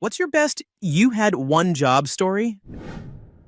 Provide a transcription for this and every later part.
What's your best you had one job story?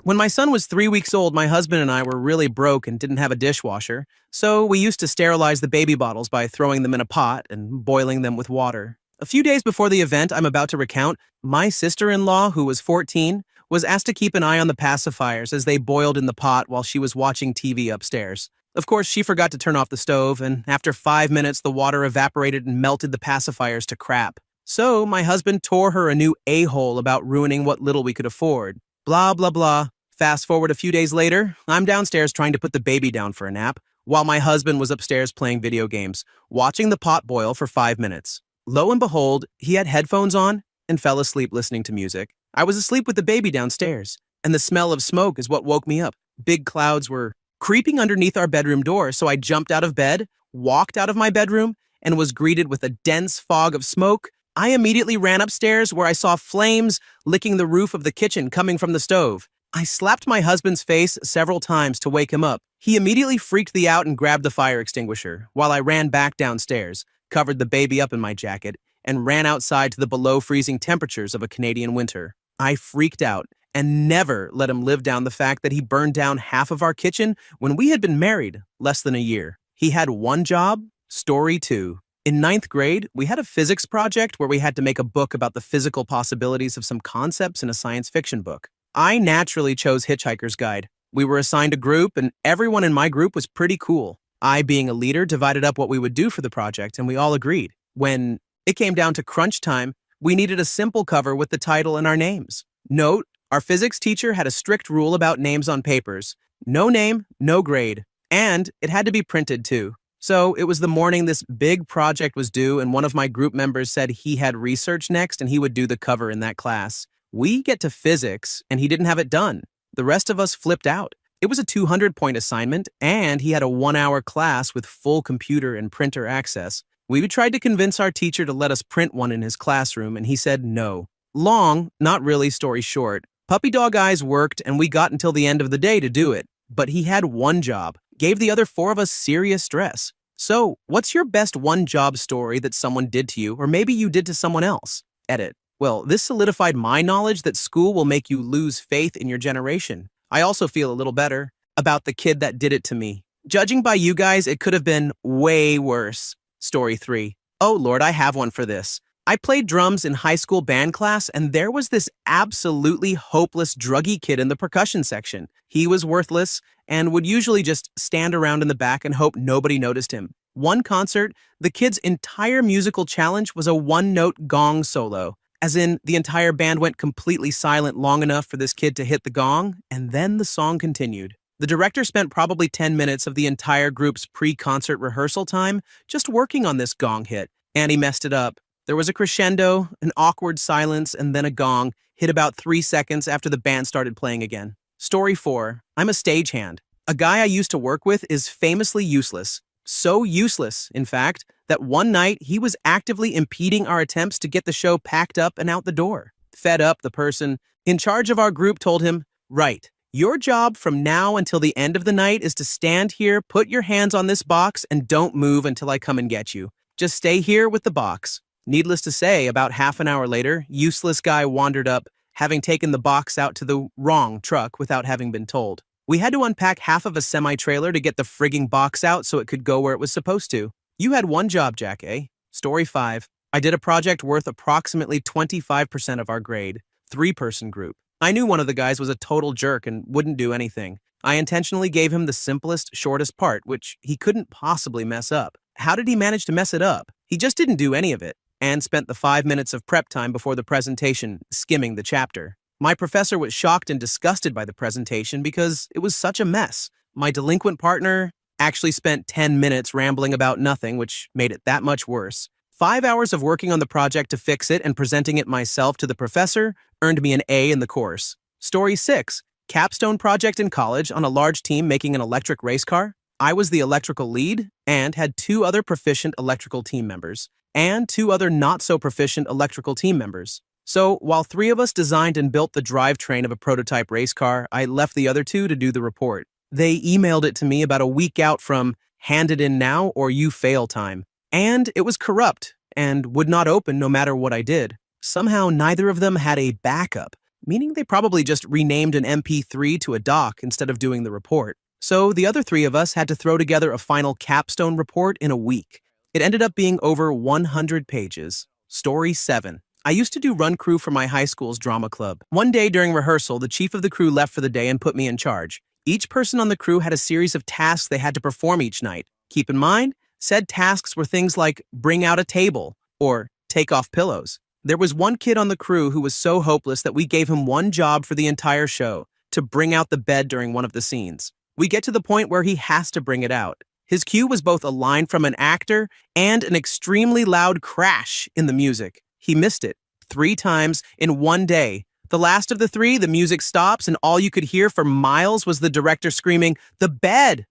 When my son was 3 weeks old, my husband and I were really broke and didn't have a dishwasher, so we used to sterilize the baby bottles by throwing them in a pot and boiling them with water. A few days before the event I'm about to recount, my sister-in-law, who was 14, was asked to keep an eye on the pacifiers as they boiled in the pot while she was watching TV upstairs. Of course, she forgot to turn off the stove, and after 5 minutes, the water evaporated and melted the pacifiers to crap. So, my husband tore her a new a-hole about ruining what little we could afford. Blah, blah, blah. Fast forward a few days later, I'm downstairs trying to put the baby down for a nap, while my husband was upstairs playing video games, watching the pot boil for 5 minutes. Lo and behold, he had headphones on and fell asleep listening to music. I was asleep with the baby downstairs, and the smell of smoke is what woke me up. Big clouds were creeping underneath our bedroom door, so I jumped out of bed, walked out of my bedroom, and was greeted with a dense fog of smoke. I immediately ran upstairs where I saw flames licking the roof of the kitchen coming from the stove. I slapped my husband's face several times to wake him up. He immediately freaked the out and grabbed the fire extinguisher, while I ran back downstairs, covered the baby up in my jacket, and ran outside to the below freezing temperatures of a Canadian winter. I freaked out and never let him live down the fact that he burned down half of our kitchen when we had been married less than a year. He had one job, story 2. In ninth grade, we had a physics project where we had to make a book about the physical possibilities of some concepts in a science fiction book. I naturally chose Hitchhiker's Guide. We were assigned a group, and everyone in my group was pretty cool. I, being a leader, divided up what we would do for the project, and we all agreed. When it came down to crunch time, we needed a simple cover with the title and our names. Note, our physics teacher had a strict rule about names on papers. No name, no grade. And it had to be printed too. So it was the morning this big project was due, and one of my group members said he had research next and he would do the cover in that class. We get to physics, and he didn't have it done. The rest of us flipped out. It was a 200-point assignment, and he had a 1-hour class with full computer and printer access. We tried to convince our teacher to let us print one in his classroom, and he said no. Long, not really, story short, Puppy Dog Eyes worked, and we got until the end of the day to do it. But he had one job. Gave the other 4 of us serious stress. So, what's your best one-job story that someone did to you, or maybe you did to someone else? Edit. Well, this solidified my knowledge that school will make you lose faith in your generation. I also feel a little better about the kid that did it to me. Judging by you guys, it could have been way worse. Story 3. Oh Lord, I have one for this. I played drums in high school band class, and there was this absolutely hopeless druggy kid in the percussion section. He was worthless and would usually just stand around in the back and hope nobody noticed him. One concert, the kid's entire musical challenge was a one-note gong solo, as in the entire band went completely silent long enough for this kid to hit the gong, and then the song continued. The director spent probably 10 minutes of the entire group's pre-concert rehearsal time just working on this gong hit, and he messed it up. There was a crescendo, an awkward silence, and then a gong hit about 3 seconds after the band started playing again. Story 4. I'm a stagehand. A guy I used to work with is famously useless. So useless, in fact, that one night he was actively impeding our attempts to get the show packed up and out the door. Fed up, the person in charge of our group told him, "Right, your job from now until the end of the night is to stand here, put your hands on this box, and don't move until I come and get you. Just stay here with the box." Needless to say, about half an hour later, useless guy wandered up, having taken the box out to the wrong truck without having been told. We had to unpack half of a semi-trailer to get the frigging box out so it could go where it was supposed to. You had one job, Jack, eh? Story 5. I did a project worth approximately 25% of our grade. 3-person group. I knew one of the guys was a total jerk and wouldn't do anything. I intentionally gave him the simplest, shortest part, which he couldn't possibly mess up. How did he manage to mess it up? He just didn't do any of it, and spent the 5 minutes of prep time before the presentation skimming the chapter. My professor was shocked and disgusted by the presentation because it was such a mess. My delinquent partner actually spent 10 minutes rambling about nothing, which made it that much worse. 5 hours of working on the project to fix it and presenting it myself to the professor earned me an A in the course. Story 6. Capstone project in college on a large team making an electric race car. I was the electrical lead and had 2 other proficient electrical team members and 2 other not-so-proficient electrical team members. So, while 3 of us designed and built the drivetrain of a prototype race car, I left the other 2 to do the report. They emailed it to me about a week out from hand it in now or you fail time. And it was corrupt and would not open no matter what I did. Somehow, neither of them had a backup, meaning they probably just renamed an MP3 to a doc instead of doing the report. So the other three of us had to throw together a final capstone report in a week. It ended up being over 100 pages. Story 7. I used to do run crew for my high school's drama club. One day during rehearsal, the chief of the crew left for the day and put me in charge. Each person on the crew had a series of tasks they had to perform each night. Keep in mind, said tasks were things like bring out a table or take off pillows. There was one kid on the crew who was so hopeless that we gave him one job for the entire show, to bring out the bed during one of the scenes. We get to the point where he has to bring it out. His cue was both a line from an actor and an extremely loud crash in the music. He missed it 3 times in one day. The last of the 3, the music stops, and all you could hear for miles was the director screaming, the bed,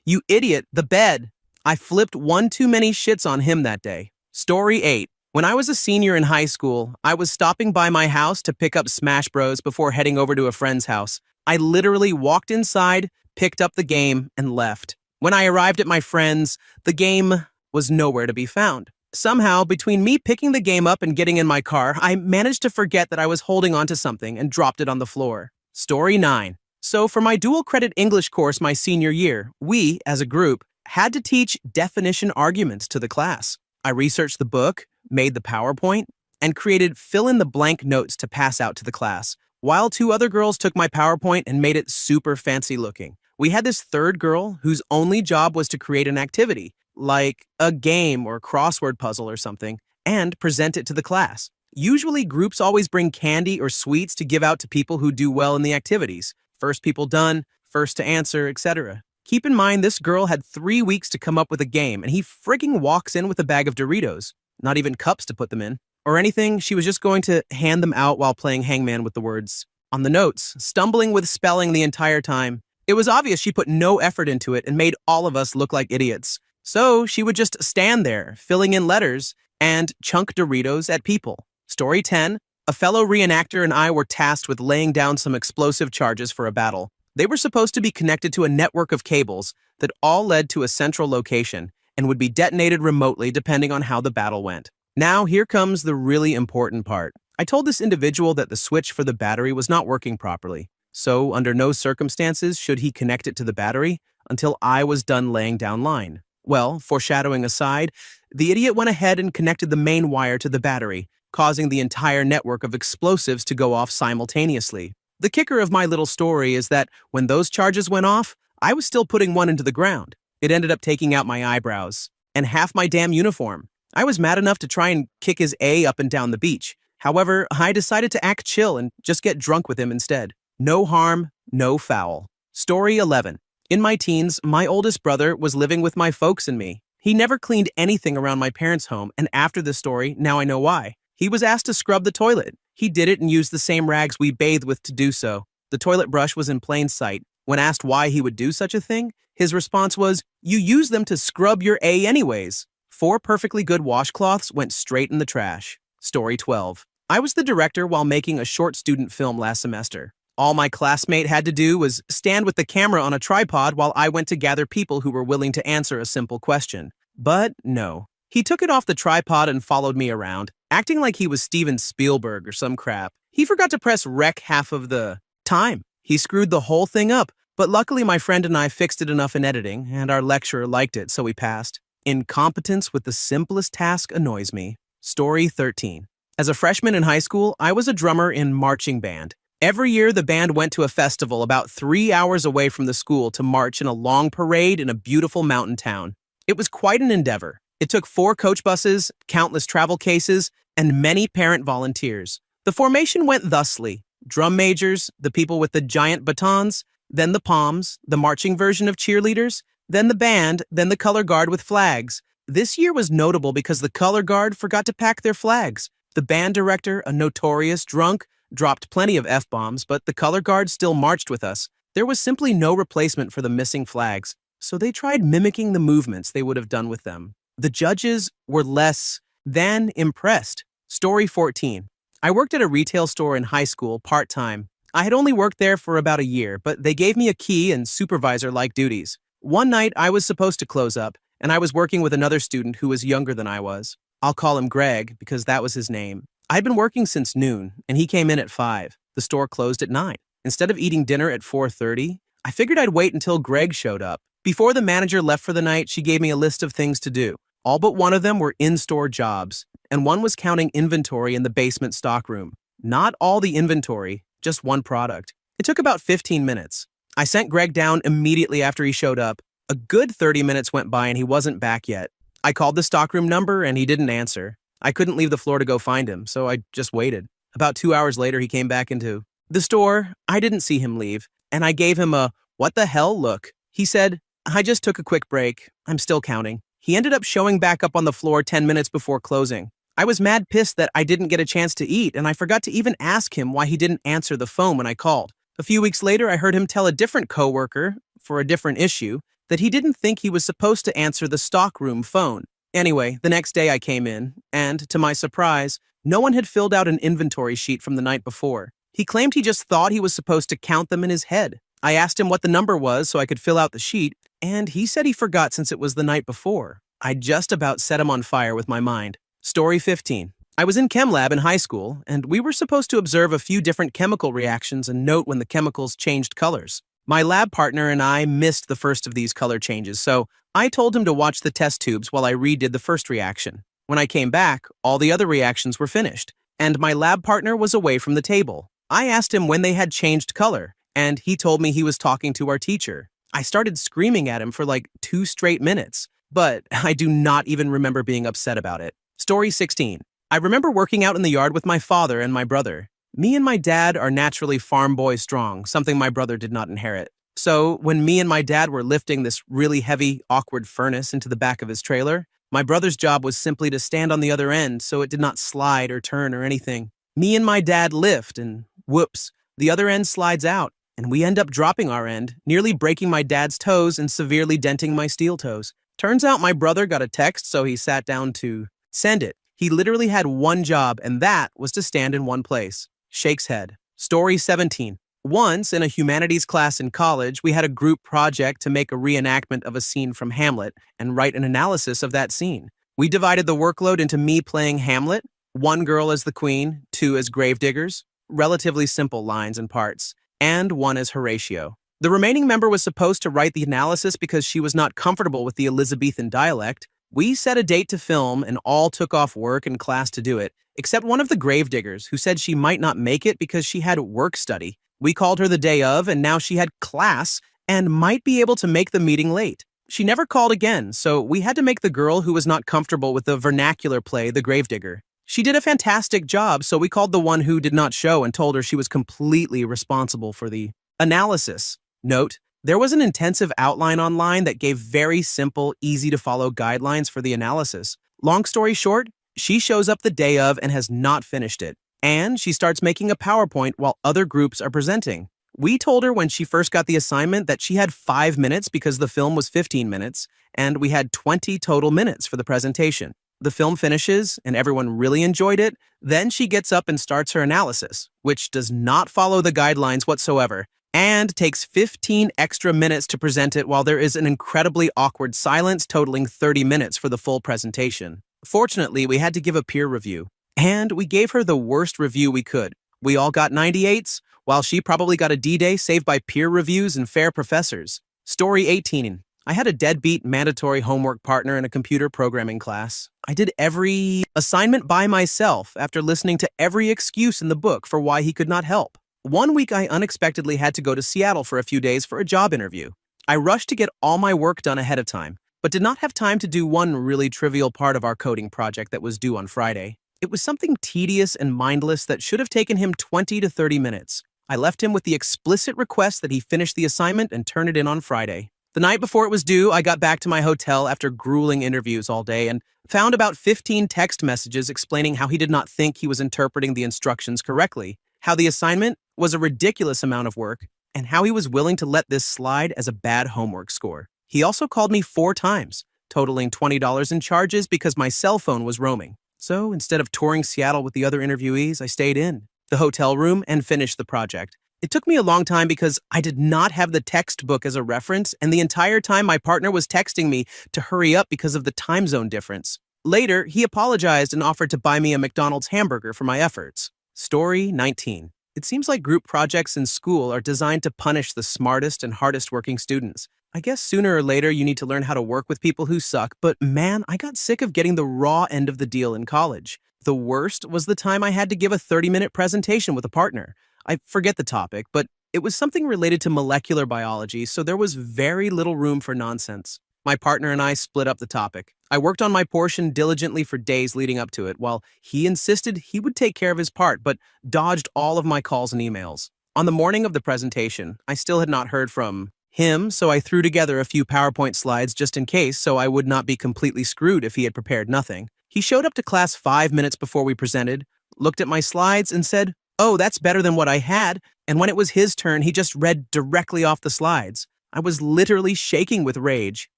you idiot, the bed." I flipped one too many shits on him that day. Story 8. When I was a senior in high school, I was stopping by my house to pick up Smash Bros. Before heading over to a friend's house. I literally walked inside, picked up the game, and left. When I arrived at my friend's, the game was nowhere to be found. Somehow, between me picking the game up and getting in my car, I managed to forget that I was holding onto something and dropped it on the floor. Story 9. So for my dual credit English course my senior year, we, as a group, had to teach definition arguments to the class. I researched the book, made the PowerPoint, and created fill-in-the-blank notes to pass out to the class, while 2 other girls took my PowerPoint and made it super fancy looking. We had this third girl whose only job was to create an activity, like a game or crossword puzzle or something, and present it to the class. Usually, groups always bring candy or sweets to give out to people who do well in the activities. First people done, first to answer, etc. Keep in mind, this girl had 3 weeks to come up with a game, and he frigging walks in with a bag of Doritos. Not even cups to put them in, or anything. She was just going to hand them out while playing hangman with the words on the notes, stumbling with spelling the entire time. It was obvious she put no effort into it and made all of us look like idiots. So she would just stand there, filling in letters, and chunk Doritos at people. Story 10. A fellow reenactor and I were tasked with laying down some explosive charges for a battle. They were supposed to be connected to a network of cables that all led to a central location and would be detonated remotely depending on how the battle went. Now, here comes the really important part. I told this individual that the switch for the battery was not working properly, so under no circumstances should he connect it to the battery until I was done laying down line. Well, foreshadowing aside, the idiot went ahead and connected the main wire to the battery, causing the entire network of explosives to go off simultaneously. The kicker of my little story is that when those charges went off, I was still putting one into the ground. It ended up taking out my eyebrows and half my damn uniform. I was mad enough to try and kick his A up and down the beach. However, I decided to act chill and just get drunk with him instead. No harm, no foul. Story 11. In my teens, my oldest brother was living with my folks and me. He never cleaned anything around my parents' home, and after this story, now I know why. He was asked to scrub the toilet. He did it and used the same rags we bathe with to do so. The toilet brush was in plain sight. When asked why he would do such a thing, his response was, "You use them to scrub your A anyways." 4 perfectly good washcloths went straight in the trash. Story 12. I was the director while making a short student film last semester. All my classmate had to do was stand with the camera on a tripod while I went to gather people who were willing to answer a simple question. But no. He took it off the tripod and followed me around, acting like he was Steven Spielberg or some crap. He forgot to press rec half of the time. He screwed the whole thing up, but luckily my friend and I fixed it enough in editing, and our lecturer liked it, so we passed. Incompetence with the simplest task annoys me. Story 13. As a freshman in high school, I was a drummer in marching band. Every year, the band went to a festival about 3 hours away from the school to march in a long parade in a beautiful mountain town. It was quite an endeavor. It took 4 coach buses, countless travel cases, and many parent volunteers. The formation went thusly: drum majors, the people with the giant batons, then the poms, the marching version of cheerleaders, then the band, then the color guard with flags. This year was notable because the color guard forgot to pack their flags. The band director, a notorious drunk, dropped plenty of F-bombs, but the color guard still marched with us. There was simply no replacement for the missing flags, so they tried mimicking the movements they would have done with them. The judges were less than impressed. Story 14. I worked at a retail store in high school part-time. I had only worked there for about a year, but they gave me a key and supervisor-like duties. One night, I was supposed to close up, and I was working with another student who was younger than I was. I'll call him Greg because that was his name. I'd been working since noon, and he came in at 5. The store closed at 9. Instead of eating dinner at 4:30, I figured I'd wait until Greg showed up. Before the manager left for the night, she gave me a list of things to do. All but one of them were in-store jobs, and one was counting inventory in the basement stockroom. Not all the inventory, just one product. It took about 15 minutes. I sent Greg down immediately after he showed up. A good 30 minutes went by and he wasn't back yet. I called the stockroom number and he didn't answer. I couldn't leave the floor to go find him, so I just waited. About 2 hours later, he came back into the store. I didn't see him leave, and I gave him a "what the hell" look. He said, "I just took a quick break. I'm still counting." He ended up showing back up on the floor 10 minutes before closing. I was mad pissed that I didn't get a chance to eat, and I forgot to even ask him why he didn't answer the phone when I called. A few weeks later, I heard him tell a different coworker, for a different issue, that he didn't think he was supposed to answer the stockroom phone. Anyway, the next day I came in, and, to my surprise, no one had filled out an inventory sheet from the night before. He claimed he just thought he was supposed to count them in his head. I asked him what the number was so I could fill out the sheet, and he said he forgot since it was the night before. I just about set him on fire with my mind. Story 15. I was in chem lab in high school, and we were supposed to observe a few different chemical reactions and note when the chemicals changed colors. My lab partner and I missed the first of these color changes, so I told him to watch the test tubes while I redid the first reaction. When I came back, all the other reactions were finished, and my lab partner was away from the table. I asked him when they had changed color, and he told me he was talking to our teacher. I started screaming at him for like 2 straight minutes, but I do not even remember being upset about it. Story 16. I remember working out in the yard with my father and my brother. Me and my dad are naturally farm boy strong, something my brother did not inherit. So when me and my dad were lifting this really heavy, awkward furnace into the back of his trailer, my brother's job was simply to stand on the other end so it did not slide or turn or anything. Me and my dad lift, and whoops, the other end slides out, and we end up dropping our end, nearly breaking my dad's toes and severely denting my steel toes. Turns out my brother got a text, so he sat down to send it. He literally had one job, and that was to stand in one place. Shakes head. Story 17. Once, in a humanities class in college, we had a group project to make a reenactment of a scene from Hamlet and write an analysis of that scene. We divided the workload into me playing Hamlet, one girl as the queen, 2 as gravediggers, relatively simple lines and parts, and 1 as Horatio. The remaining member was supposed to write the analysis because she was not comfortable with the Elizabethan dialect. We set a date to film and all took off work and class to do it, except one of the gravediggers who said she might not make it because she had work study. We called her the day of, and now she had class and might be able to make the meeting late. She never called again, so we had to make the girl who was not comfortable with the vernacular play the gravedigger. She did a fantastic job, so we called the one who did not show and told her she was completely responsible for the analysis. Note, there was an intensive outline online that gave very simple, easy-to-follow guidelines for the analysis. Long story short, she shows up the day of and has not finished it. And she starts making a PowerPoint while other groups are presenting. We told her when she first got the assignment that she had 5 minutes because the film was 15 minutes, and we had 20 total minutes for the presentation. The film finishes, and everyone really enjoyed it. Then she gets up and starts her analysis, which does not follow the guidelines whatsoever, and takes 15 extra minutes to present it while there is an incredibly awkward silence totaling 30 minutes for the full presentation. Fortunately, we had to give a peer review, and we gave her the worst review we could. We all got 98s, while she probably got a D-Day saved by peer reviews and fair professors. Story 18. I had a deadbeat mandatory homework partner in a computer programming class. I did every assignment by myself after listening to every excuse in the book for why he could not help. One week, I unexpectedly had to go to Seattle for a few days for a job interview. I rushed to get all my work done ahead of time, but did not have time to do one really trivial part of our coding project that was due on Friday. It was something tedious and mindless that should have taken him 20 to 30 minutes. I left him with the explicit request that he finish the assignment and turn it in on Friday. The night before it was due, I got back to my hotel after grueling interviews all day and found about 15 text messages explaining how he did not think he was interpreting the instructions correctly, how the assignment was a ridiculous amount of work, and how he was willing to let this slide as a bad homework score. He also called me 4 times, totaling $20 in charges because my cell phone was roaming. So instead of touring Seattle with the other interviewees, I stayed in the hotel room and finished the project. It took me a long time because I did not have the textbook as a reference, and the entire time my partner was texting me to hurry up because of the time zone difference. Later, he apologized and offered to buy me a McDonald's hamburger for my efforts. Story 19. It seems like group projects in school are designed to punish the smartest and hardest working students. I guess sooner or later you need to learn how to work with people who suck, but man, I got sick of getting the raw end of the deal in college. The worst was the time I had to give a 30-minute presentation with a partner. I forget the topic, but it was something related to molecular biology, so there was very little room for nonsense. My partner and I split up the topic. I worked on my portion diligently for days leading up to it, while he insisted he would take care of his part, but dodged all of my calls and emails. On the morning of the presentation, I still had not heard from him, so I threw together a few PowerPoint slides just in case so I would not be completely screwed if he had prepared nothing. He showed up to class 5 minutes before we presented, looked at my slides, and said, "Oh, that's better than what I had," and when it was his turn, he just read directly off the slides. I was literally shaking with rage.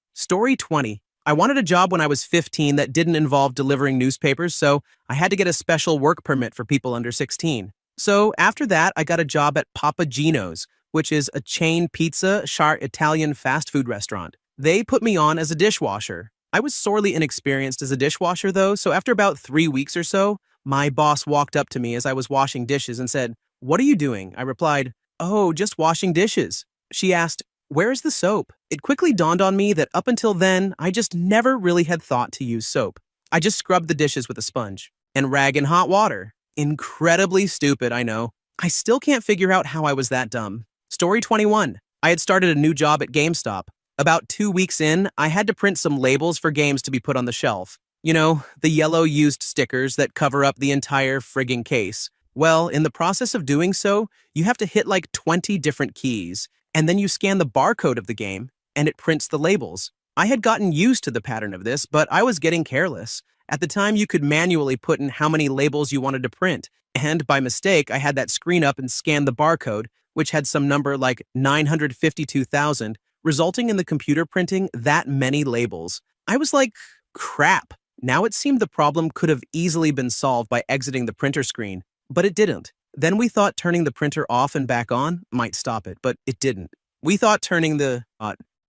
Story 20. I wanted a job when I was 15 that didn't involve delivering newspapers, so I had to get a special work permit for people under 16. So after that, I got a job at Papa Gino's, which is a chain pizza, Italian fast food restaurant. They put me on as a dishwasher. I was sorely inexperienced as a dishwasher though, so after about 3 weeks or so, my boss walked up to me as I was washing dishes and said, "What are you doing?" I replied, "Oh, just washing dishes." She asked, "Where's the soap?" It quickly dawned on me that up until then, I just never really had thought to use soap. I just scrubbed the dishes with a sponge and rag in hot water. Incredibly stupid, I know. I still can't figure out how I was that dumb. Story 21. I had started a new job at GameStop. About 2 weeks in, I had to print some labels for games to be put on the shelf. You know, the yellow used stickers that cover up the entire frigging case. Well, in the process of doing so, you have to hit like 20 different keys, and then you scan the barcode of the game, and it prints the labels. I had gotten used to the pattern of this, but I was getting careless. At the time, you could manually put in how many labels you wanted to print, and by mistake, I had that screen up and scanned the barcode, which had some number like 952,000, resulting in the computer printing that many labels. I was like, crap. Now it seemed the problem could have easily been solved by exiting the printer screen, but it didn't. Then we thought turning the printer off and back on might stop it, but it didn't. We thought turning the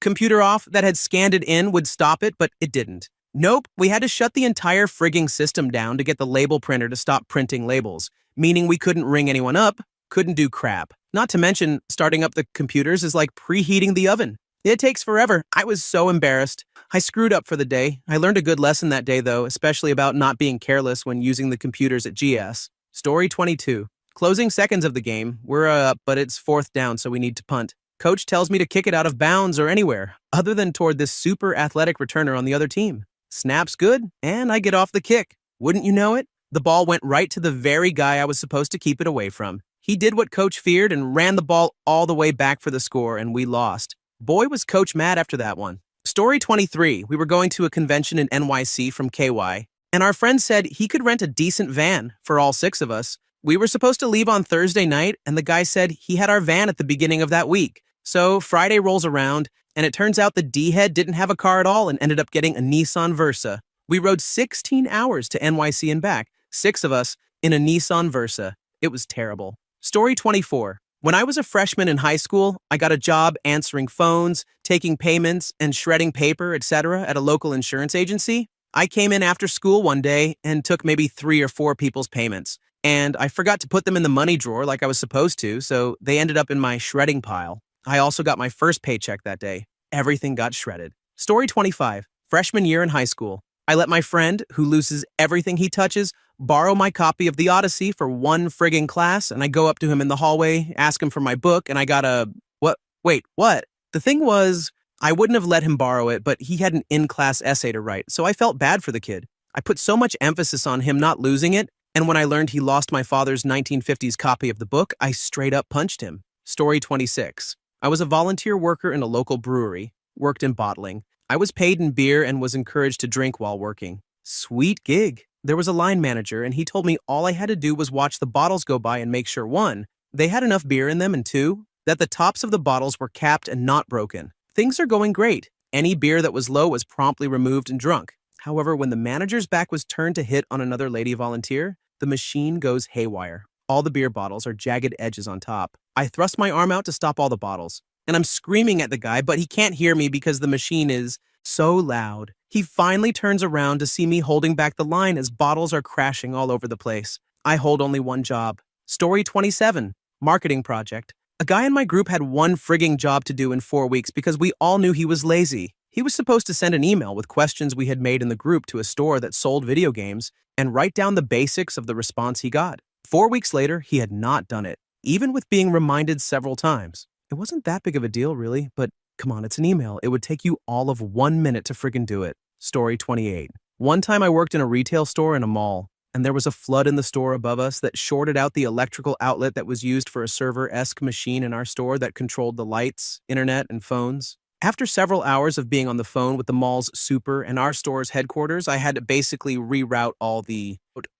computer off that had scanned it in would stop it, but it didn't. Nope, we had to shut the entire frigging system down to get the label printer to stop printing labels, meaning we couldn't ring anyone up, couldn't do crap. Not to mention, starting up the computers is like preheating the oven. It takes forever. I was so embarrassed. I screwed up for the day. I learned a good lesson that day, though, especially about not being careless when using the computers at GS. Story 22. Closing seconds of the game. We're up, but it's 4th down, so we need to punt. Coach tells me to kick it out of bounds or anywhere, other than toward this super athletic returner on the other team. Snap's good, and I get off the kick. Wouldn't you know it? The ball went right to the very guy I was supposed to keep it away from. He did what Coach feared and ran the ball all the way back for the score, and we lost. Boy, was Coach mad after that one. Story 23. We were going to a convention in NYC from KY, and our friend said he could rent a decent van for all 6 of us. We were supposed to leave on Thursday night, and the guy said he had our van at the beginning of that week. So Friday rolls around, and it turns out the D-head didn't have a car at all and ended up getting a Nissan Versa. We rode 16 hours to NYC and back, 6 of us, in a Nissan Versa. It was terrible. Story 24. When I was a freshman in high school, I got a job answering phones, taking payments, and shredding paper, etc. at a local insurance agency. I came in after school one day and took maybe 3 or 4 people's payments. And I forgot to put them in the money drawer like I was supposed to, so they ended up in my shredding pile. I also got my first paycheck that day. Everything got shredded. Story 25. Freshman year in high school. I let my friend, who loses everything he touches, borrow my copy of The Odyssey for one frigging class, and I go up to him in the hallway, ask him for my book, and I got a... What? Wait, what? The thing was, I wouldn't have let him borrow it, but he had an in-class essay to write, so I felt bad for the kid. I put so much emphasis on him not losing it, and when I learned he lost my father's 1950s copy of the book, I straight up punched him. Story 26. I was a volunteer worker in a local brewery, worked in bottling. I was paid in beer and was encouraged to drink while working. Sweet gig. There was a line manager, and he told me all I had to do was watch the bottles go by and make sure 1, they had enough beer in them, and 2, that the tops of the bottles were capped and not broken. Things are going great. Any beer that was low was promptly removed and drunk. However, when the manager's back was turned to hit on another lady volunteer, the machine goes haywire. All the beer bottles are jagged edges on top. I thrust my arm out to stop all the bottles, and I'm screaming at the guy, but he can't hear me because the machine is so loud. He finally turns around to see me holding back the line as bottles are crashing all over the place. I hold only one job. Story 27, marketing project. A guy in my group had one frigging job to do in 4 weeks because we all knew he was lazy. He was supposed to send an email with questions we had made in the group to a store that sold video games and write down the basics of the response he got. 4 weeks later, he had not done it, even with being reminded several times. It wasn't that big of a deal, really, but come on, it's an email. It would take you all of 1 minute to friggin' do it. Story 28. One time I worked in a retail store in a mall, and there was a flood in the store above us that shorted out the electrical outlet that was used for a server-esque machine in our store that controlled the lights, internet, and phones. After several hours of being on the phone with the mall's super and our store's headquarters, I had to basically reroute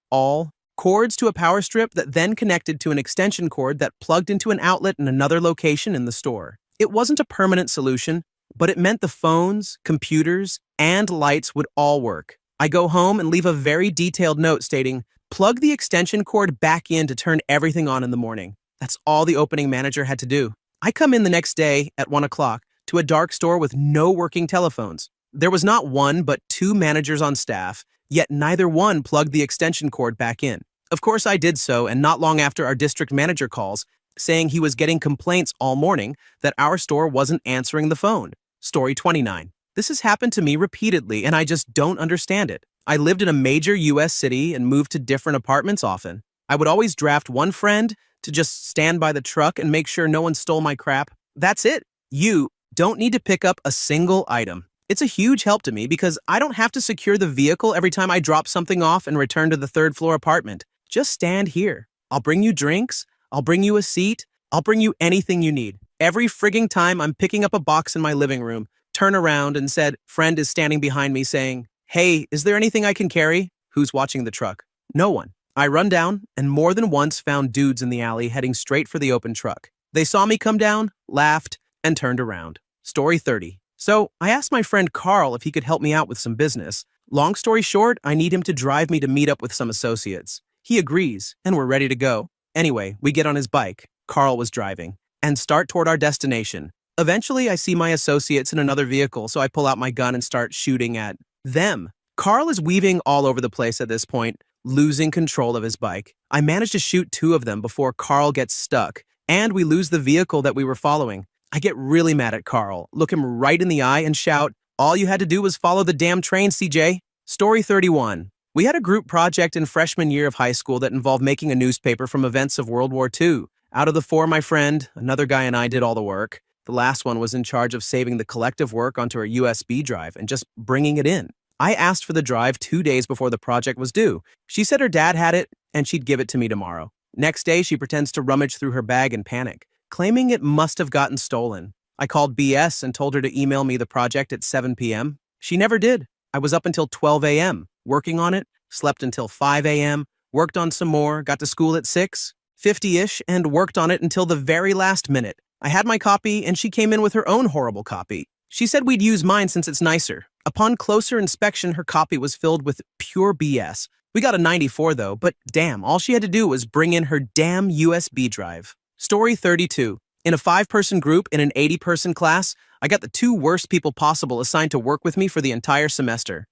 all cords to a power strip that then connected to an extension cord that plugged into an outlet in another location in the store. It wasn't a permanent solution, but it meant the phones, computers, and lights would all work. I go home and leave a very detailed note stating, plug the extension cord back in to turn everything on in the morning. That's all the opening manager had to do. I come in the next day at 1 o'clock to a dark store with no working telephones. There was not one but 2 managers on staff, yet neither one plugged the extension cord back in. Of course I did so, and not long after our district manager calls, saying he was getting complaints all morning that our store wasn't answering the phone. Story 29. This has happened to me repeatedly, and I just don't understand it. I lived in a major U.S. city and moved to different apartments often. I would always draft one friend to just stand by the truck and make sure no one stole my crap. That's it. You don't need to pick up a single item. It's a huge help to me because I don't have to secure the vehicle every time I drop something off and return to the 3rd floor apartment. Just stand here. I'll bring you drinks. I'll bring you a seat. I'll bring you anything you need. Every frigging time I'm picking up a box in my living room, turn around and said, friend is standing behind me saying, hey, is there anything I can carry? Who's watching the truck? No one. I run down and more than once found dudes in the alley heading straight for the open truck. They saw me come down, laughed, and turned around. Story 30. So I asked my friend Carl if he could help me out with some business. Long story short, I need him to drive me to meet up with some associates. He agrees, and we're ready to go. Anyway, we get on his bike, Carl was driving, and start toward our destination. Eventually, I see my associates in another vehicle, so I pull out my gun and start shooting at them. Carl is weaving all over the place at this point, losing control of his bike. I manage to shoot 2 of them before Carl gets stuck, and we lose the vehicle that we were following. I get really mad at Carl, look him right in the eye, and shout, all you had to do was follow the damn train, CJ. Story 31. We had a group project in freshman year of high school that involved making a newspaper from events of World War II. Out of the 4, my friend, another guy, and I did all the work. The last one was in charge of saving the collective work onto a USB drive and just bringing it in. I asked for the drive 2 days before the project was due. She said her dad had it and she'd give it to me tomorrow. Next day, she pretends to rummage through her bag and panic, claiming it must have gotten stolen. I called BS and told her to email me the project at 7 p.m. She never did. I was up until 12 a.m., working on it, slept until 5 a.m., worked on some more, got to school at 6:50-ish, and worked on it until the very last minute. I had my copy, and she came in with her own horrible copy. She said we'd use mine since it's nicer. Upon closer inspection, her copy was filled with pure BS. We got a 94, though, but damn, all she had to do was bring in her damn USB drive. Story 32. In a 5-person group in an 80-person class, I got the 2 worst people possible assigned to work with me for the entire semester.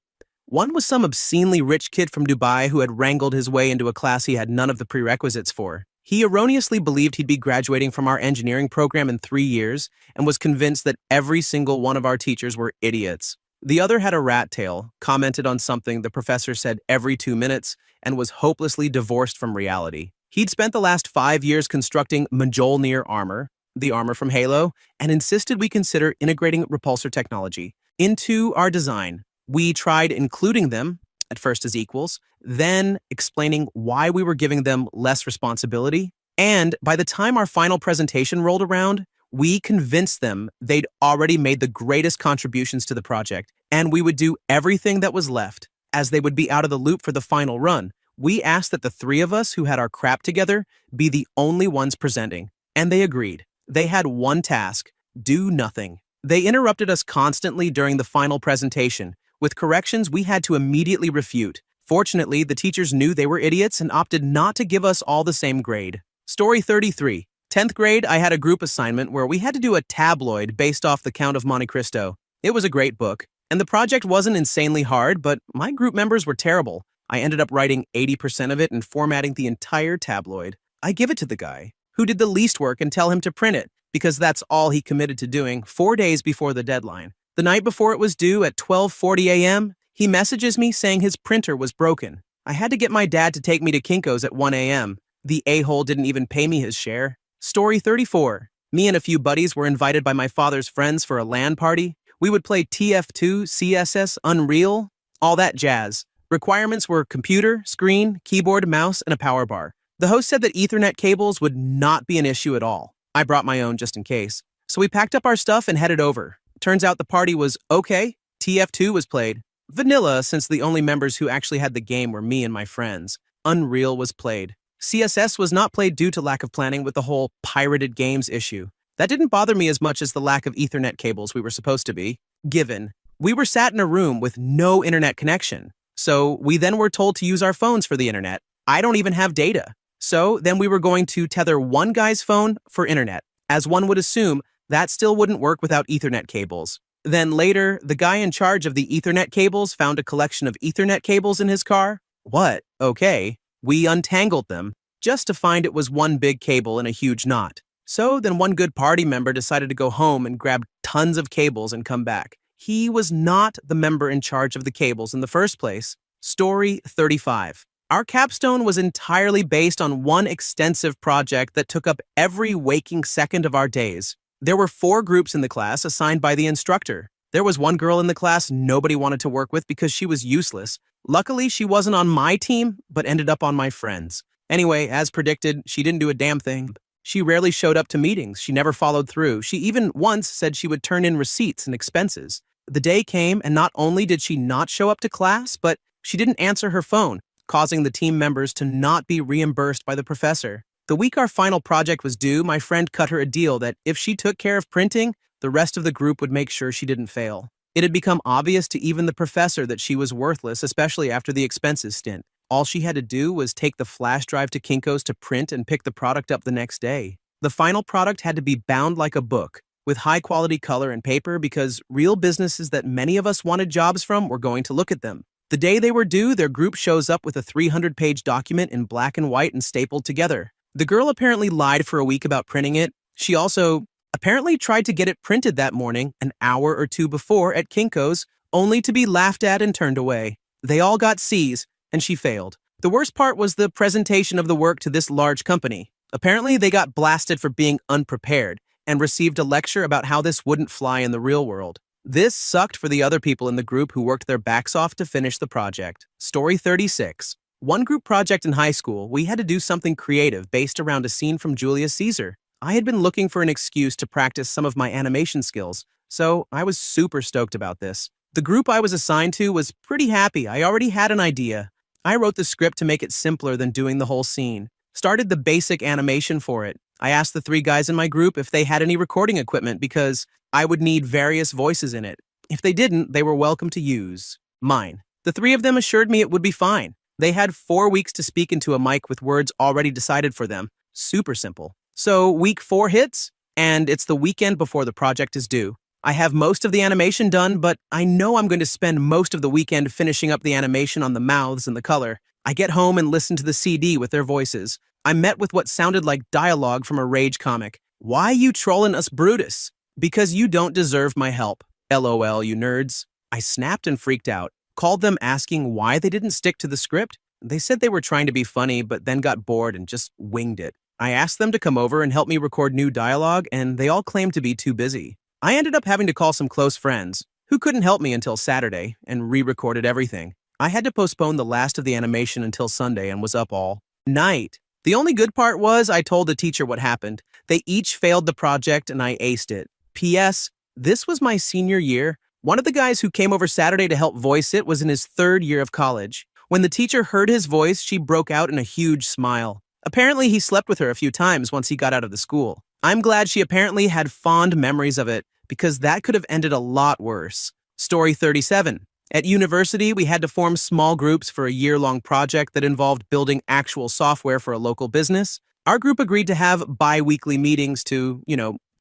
One was some obscenely rich kid from Dubai who had wrangled his way into a class he had none of the prerequisites for. He erroneously believed he'd be graduating from our engineering program in 3 years and was convinced that every single one of our teachers were idiots. The other had a rat tail, commented on something the professor said every 2 minutes, and was hopelessly divorced from reality. He'd spent the last 5 years constructing Mjolnir armor, the armor from Halo, and insisted we consider integrating repulsor technology into our design. We tried including them, at first as equals, then explaining why we were giving them less responsibility, and by the time our final presentation rolled around, we convinced them they'd already made the greatest contributions to the project, and we would do everything that was left. As they would be out of the loop for the final run, we asked that the 3 of us who had our crap together be the only ones presenting, and they agreed. They had one task: do nothing. They interrupted us constantly during the final presentation, with corrections we had to immediately refute. Fortunately, the teachers knew they were idiots and opted not to give us all the same grade. Story 33. 10th grade, I had a group assignment where we had to do a tabloid based off The Count of Monte Cristo. It was a great book, And the project wasn't insanely hard, but my group members were terrible. I ended up writing 80% of it and formatting the entire tabloid. I give it to the guy who did the least work and tell him to print it, because that's all he committed to doing 4 days before the deadline. The night before it was due at 12:40 a.m., he messages me saying his printer was broken. I had to get my dad to take me to Kinko's at 1 a.m. The a-hole didn't even pay me his share. Story 34. Me and a few buddies were invited by my father's friends for a LAN party. We would play TF2, CSS, Unreal, all that jazz. Requirements were computer, screen, keyboard, mouse, and a power bar. The host said that Ethernet cables would not be an issue at all. I brought my own just in case. So we packed up our stuff and headed over. Turns out the party was okay. TF2 was played. Vanilla, since the only members who actually had the game were me and my friends. Unreal was played. CSS was not played due to lack of planning with the whole pirated games issue. That didn't bother me as much as the lack of Ethernet cables we were supposed to be given. We were sat in a room with no internet connection. So we then were told to use our phones for the internet. I don't even have data. So then we were going to tether one guy's phone for internet. As one would assume, that still wouldn't work without Ethernet cables. Then later, the guy in charge of the Ethernet cables found a collection of Ethernet cables in his car. What? Okay. We untangled them, just to find it was one big cable in a huge knot. So then one good party member decided to go home and grab tons of cables and come back. He was not the member in charge of the cables in the first place. Story 35. Our capstone was entirely based on one extensive project that took up every waking second of our days. There were 4 groups in the class assigned by the instructor. There was one girl in the class nobody wanted to work with because she was useless. Luckily, she wasn't on my team, but ended up on my friends. Anyway, as predicted, she didn't do a damn thing. She rarely showed up to meetings. She never followed through. She even once said she would turn in receipts and expenses. The day came, and not only did she not show up to class, but she didn't answer her phone, causing the team members to not be reimbursed by the professor. The week our final project was due, my friend cut her a deal that if she took care of printing, the rest of the group would make sure she didn't fail. It had become obvious to even the professor that she was worthless, especially after the expenses stint. All she had to do was take the flash drive to Kinko's to print and pick the product up the next day. The final product had to be bound like a book, with high-quality color and paper because real businesses that many of us wanted jobs from were going to look at them. The day they were due, their group shows up with a 300-page document in black and white and stapled together. The girl apparently lied for a week about printing it. She also apparently tried to get it printed that morning, an hour or two before at Kinko's, only to be laughed at and turned away. They all got C's, and she failed. The worst part was the presentation of the work to this large company. Apparently, they got blasted for being unprepared and received a lecture about how this wouldn't fly in the real world. This sucked for the other people in the group who worked their backs off to finish the project. Story 36. One group project in high school, we had to do something creative based around a scene from Julius Caesar. I had been looking for an excuse to practice some of my animation skills, so I was super stoked about this. The group I was assigned to was pretty happy. I already had an idea. I wrote the script to make it simpler than doing the whole scene. Started the basic animation for it. I asked the 3 guys in my group if they had any recording equipment because I would need various voices in it. If they didn't, they were welcome to use mine. The 3 of them assured me it would be fine. They had 4 weeks to speak into a mic with words already decided for them. Super simple. So week 4 hits, and it's the weekend before the project is due. I have most of the animation done, but I know I'm going to spend most of the weekend finishing up the animation on the mouths and the color. I get home and listen to the CD with their voices. I met with what sounded like dialogue from a Rage comic. Why you trollin' us, Brutus? Because you don't deserve my help. LOL, you nerds. I snapped and freaked out. Called them asking why they didn't stick to the script. They said they were trying to be funny, but then got bored and just winged it. I asked them to come over and help me record new dialogue, and they all claimed to be too busy. I ended up having to call some close friends, who couldn't help me until Saturday, and re-recorded everything. I had to postpone the last of the animation until Sunday and was up all night. The only good part was I told the teacher what happened. They each failed the project and I aced it. P.S. This was my senior year. One of the guys who came over Saturday to help voice it was in his 3rd year of college. When the teacher heard his voice, she broke out in a huge smile. Apparently, he slept with her a few times once he got out of the school. I'm glad she apparently had fond memories of it, because that could have ended a lot worse. Story 37. At university, we had to form small groups for a year-long project that involved building actual software for a local business. Our group agreed to have bi-weekly meetings to,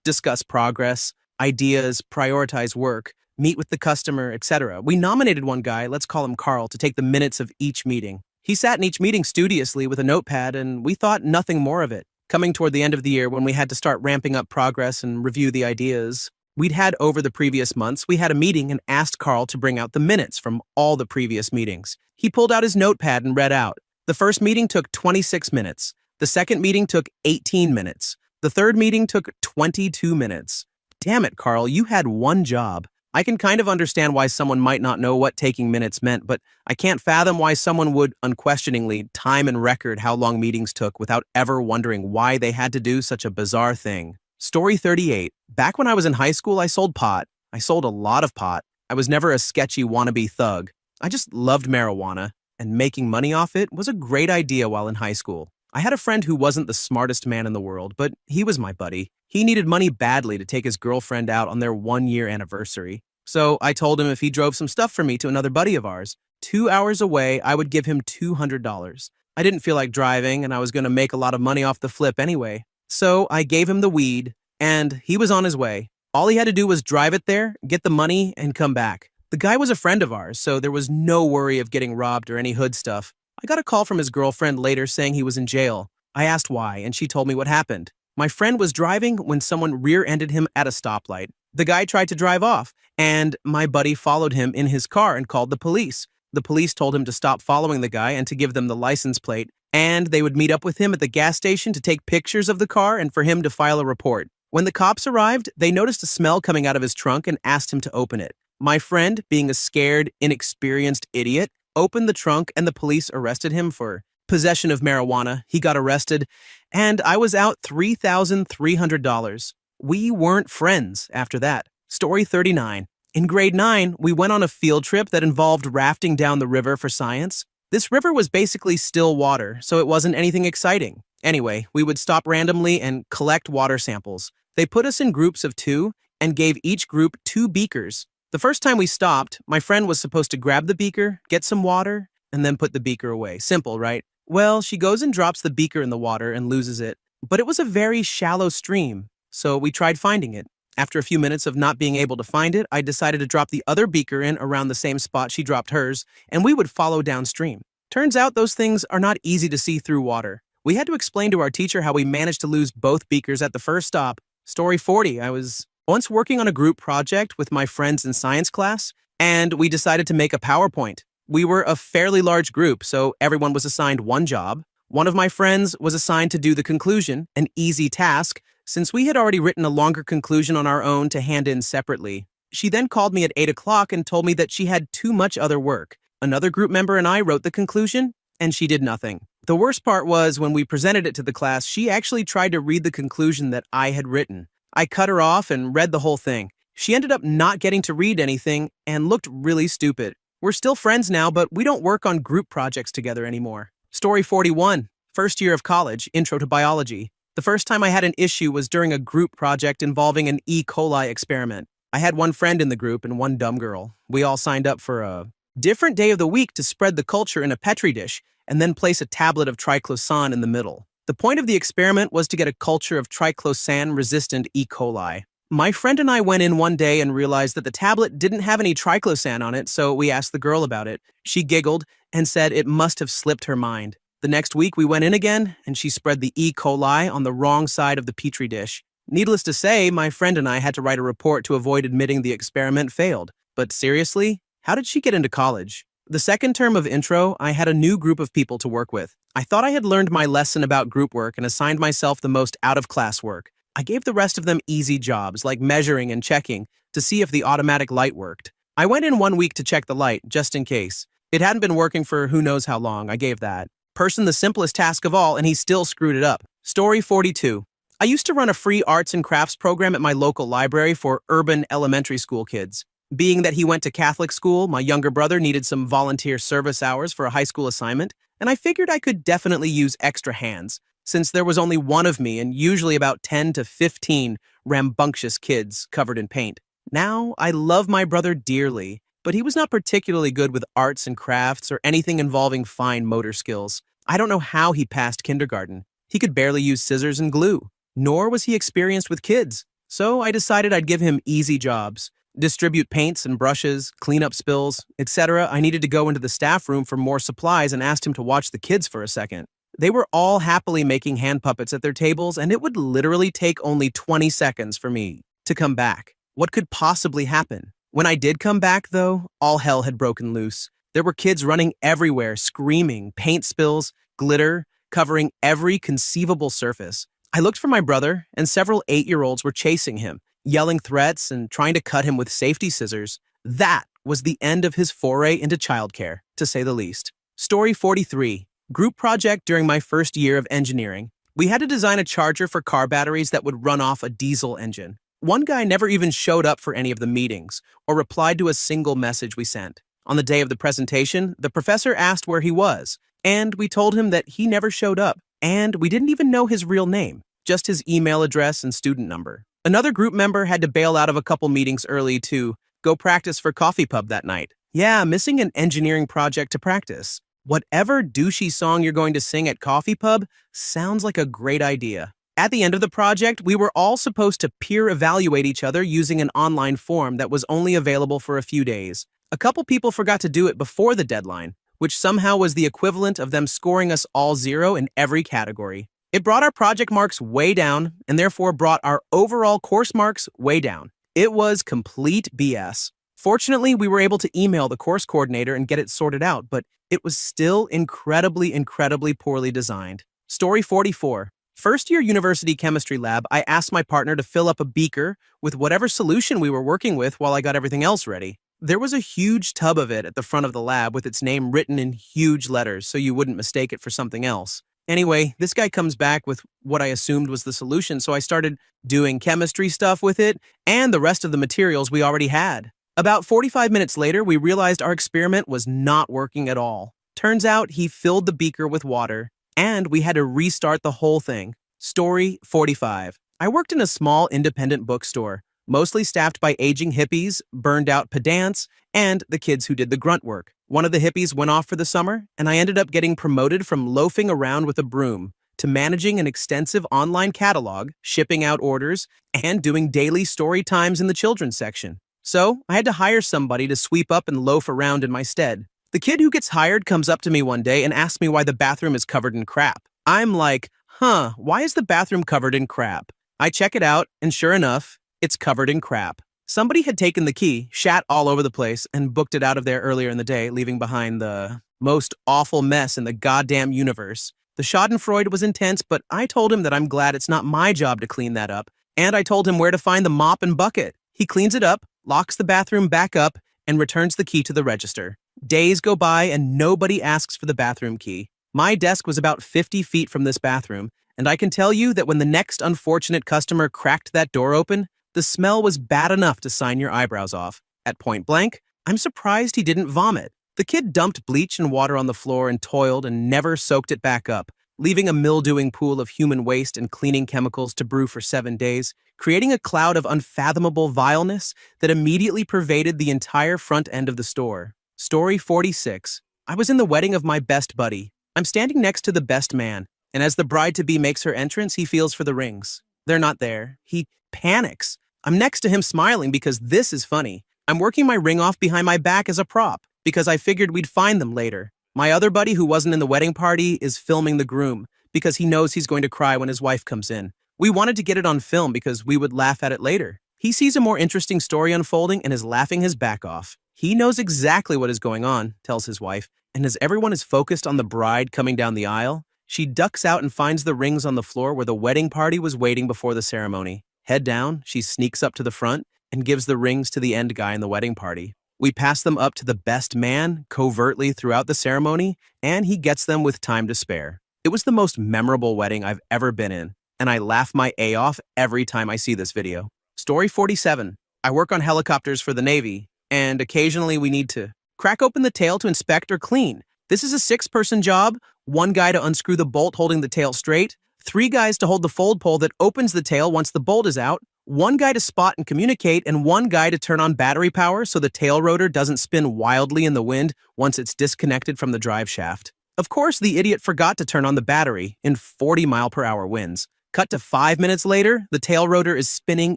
discuss progress, ideas, prioritize work. meet with the customer, etc. We nominated one guy, let's call him Carl, to take the minutes of each meeting. He sat in each meeting studiously with a notepad, and we thought nothing more of it. Coming toward the end of the year, when we had to start ramping up progress and review the ideas we'd had over the previous months, we had a meeting and asked Carl to bring out the minutes from all the previous meetings. He pulled out his notepad and read out. The first meeting took 26 minutes. The second meeting took 18 minutes. The third meeting took 22 minutes. Damn it, Carl, you had one job. I can kind of understand why someone might not know what taking minutes meant, but I can't fathom why someone would unquestioningly time and record how long meetings took without ever wondering why they had to do such a bizarre thing. Story 38. Back when I was in high school, I sold pot. I sold a lot of pot. I was never a sketchy wannabe thug. I just loved marijuana, and making money off it was a great idea while in high school. I had a friend who wasn't the smartest man in the world, but he was my buddy. He needed money badly to take his girlfriend out on their 1-year anniversary. So I told him if he drove some stuff for me to another buddy of ours, 2 hours away, I would give him $200. I didn't feel like driving, and I was going to make a lot of money off the flip anyway. So I gave him the weed, and he was on his way. All he had to do was drive it there, get the money, and come back. The guy was a friend of ours, so there was no worry of getting robbed or any hood stuff. I got a call from his girlfriend later saying he was in jail. I asked why, and she told me what happened. My friend was driving when someone rear-ended him at a stoplight. The guy tried to drive off, and my buddy followed him in his car and called the police. The police told him to stop following the guy and to give them the license plate, and they would meet up with him at the gas station to take pictures of the car and for him to file a report. When the cops arrived, they noticed a smell coming out of his trunk and asked him to open it. My friend, being a scared, inexperienced idiot, opened the trunk and the police arrested him for possession of marijuana. He got arrested, and I was out $3,300. We weren't friends after that. Story 39. In grade 9, we went on a field trip that involved rafting down the river for science. This river was basically still water, so it wasn't anything exciting. Anyway, we would stop randomly and collect water samples. They put us in groups of 2 and gave each group 2 beakers. The first time we stopped, my friend was supposed to grab the beaker, get some water, and then put the beaker away. Simple, right? Well, she goes and drops the beaker in the water and loses it. But it was a very shallow stream, so we tried finding it. After a few minutes of not being able to find it, I decided to drop the other beaker in around the same spot she dropped hers, and we would follow downstream. Turns out those things are not easy to see through water. We had to explain to our teacher how we managed to lose both beakers at the first stop. Story 40. I was once working on a group project with my friends in science class, and we decided to make a PowerPoint. We were a fairly large group, so everyone was assigned one job. One of my friends was assigned to do the conclusion, an easy task, since we had already written a longer conclusion on our own to hand in separately. She then called me at 8 o'clock and told me that she had too much other work. Another group member and I wrote the conclusion, and she did nothing. The worst part was when we presented it to the class, she actually tried to read the conclusion that I had written. I cut her off and read the whole thing. She ended up not getting to read anything and looked really stupid. We're still friends now, but we don't work on group projects together anymore. Story 41. First year of college, intro to biology. The first time I had an issue was during a group project involving an E. coli experiment. I had one friend in the group and one dumb girl. We all signed up for a different day of the week to spread the culture in a Petri dish and then place a tablet of triclosan in the middle. The point of the experiment was to get a culture of triclosan-resistant E. coli. My friend and I went in one day and realized that the tablet didn't have any triclosan on it, so we asked the girl about it. She giggled and said it must have slipped her mind. The next week we went in again, and she spread the E. coli on the wrong side of the Petri dish. Needless to say, my friend and I had to write a report to avoid admitting the experiment failed. But seriously, how did she get into college? The second term of intro, I had a new group of people to work with. I thought I had learned my lesson about group work and assigned myself the most out-of-class work. I gave the rest of them easy jobs, like measuring and checking, to see if the automatic light worked. I went in 1 week to check the light, just in case. It hadn't been working for who knows how long, I gave that. Person the simplest task of all, and he still screwed it up. Story 42. I used to run a free arts and crafts program at my local library for urban elementary school kids. Being that he went to Catholic school, my younger brother needed some volunteer service hours for a high school assignment, and I figured I could definitely use extra hands, since there was only one of me and usually about 10 to 15 rambunctious kids covered in paint. Now, I love my brother dearly, but he was not particularly good with arts and crafts or anything involving fine motor skills. I don't know how he passed kindergarten. He could barely use scissors and glue, nor was he experienced with kids. So I decided I'd give him easy jobs. distribute paints and brushes, clean up spills, etc., I needed to go into the staff room for more supplies and asked him to watch the kids for a second. They were all happily making hand puppets at their tables, and it would literally take only 20 seconds for me to come back. What could possibly happen? When I did come back, though, all hell had broken loose. There were kids running everywhere, screaming, paint spills, glitter, covering every conceivable surface. I looked for my brother, and several 8-year-olds were chasing him, yelling threats and trying to cut him with safety scissors. That was the end of his foray into childcare, to say the least. Story 43. Group project during my first year of engineering. We had to design a charger for car batteries that would run off a diesel engine. One guy never even showed up for any of the meetings or replied to a single message we sent. On the day of the presentation, the professor asked where he was, and we told him that he never showed up, and we didn't even know his real name, just his email address and student number. Another group member had to bail out of a couple meetings early to go practice for Coffee Pub that night. Yeah, missing an engineering project to practice. Whatever douchey song you're going to sing at Coffee Pub sounds like a great idea. At the end of the project, we were all supposed to peer evaluate each other using an online form that was only available for a few days. A couple people forgot to do it before the deadline, which somehow was the equivalent of them scoring us all 0 in every category. It brought our project marks way down, and therefore brought our overall course marks way down. It was complete BS. Fortunately, we were able to email the course coordinator and get it sorted out, but it was still incredibly poorly designed. Story 44. First-year university chemistry lab, I asked my partner to fill up a beaker with whatever solution we were working with while I got everything else ready. There was a huge tub of it at the front of the lab with its name written in huge letters so you wouldn't mistake it for something else. Anyway, this guy comes back with what I assumed was the solution, so I started doing chemistry stuff with it and the rest of the materials we already had. About 45 minutes later, we realized our experiment was not working at all. Turns out he filled the beaker with water, and we had to restart the whole thing. Story 45. I worked in a small independent bookstore, mostly staffed by aging hippies, burned-out pedants, and the kids who did the grunt work. One of the hippies went off for the summer, and I ended up getting promoted from loafing around with a broom to managing an extensive online catalog, shipping out orders, and doing daily story times in the children's section. So I had to hire somebody to sweep up and loaf around in my stead. The kid who gets hired comes up to me one day and asks me why the bathroom is covered in crap. I'm like, why is the bathroom covered in crap? I check it out, and sure enough, it's covered in crap. Somebody had taken the key, shat all over the place, and booked it out of there earlier in the day, leaving behind the most awful mess in the goddamn universe. The schadenfreude was intense, but I told him that I'm glad it's not my job to clean that up, and I told him where to find the mop and bucket. He cleans it up, locks the bathroom back up, and returns the key to the register. Days go by, and nobody asks for the bathroom key. My desk was about 50 feet from this bathroom, and I can tell you that when the next unfortunate customer cracked that door open, the smell was bad enough to sign your eyebrows off. At point blank, I'm surprised he didn't vomit. The kid dumped bleach and water on the floor and toiled and never soaked it back up, leaving a mildewing pool of human waste and cleaning chemicals to brew for 7 days, creating a cloud of unfathomable vileness that immediately pervaded the entire front end of the store. Story 46. I was in the wedding of my best buddy. I'm standing next to the best man, and as the bride-to-be makes her entrance, he feels for the rings. They're not there. He panics. I'm next to him smiling because this is funny. I'm working my ring off behind my back as a prop because I figured we'd find them later. My other buddy who wasn't in the wedding party is filming the groom because he knows he's going to cry when his wife comes in. We wanted to get it on film because we would laugh at it later. He sees a more interesting story unfolding and is laughing his back off. He knows exactly what is going on, tells his wife, and as everyone is focused on the bride coming down the aisle, she ducks out and finds the rings on the floor where the wedding party was waiting before the ceremony. Head down, she sneaks up to the front and gives the rings to the end guy in the wedding party. We pass them up to the best man covertly throughout the ceremony, and he gets them with time to spare. It was the most memorable wedding I've ever been in, and I laugh my A off every time I see this video. Story 47. I work on helicopters for the Navy, and occasionally we need to crack open the tail to inspect or clean. This is a 6-person job, 1 guy to unscrew the bolt holding the tail straight, 3 guys to hold the fold pole that opens the tail once the bolt is out, 1 guy to spot and communicate, and 1 guy to turn on battery power so the tail rotor doesn't spin wildly in the wind once it's disconnected from the drive shaft. Of course, the idiot forgot to turn on the battery in 40-mile-per-hour winds. Cut to 5 minutes later, the tail rotor is spinning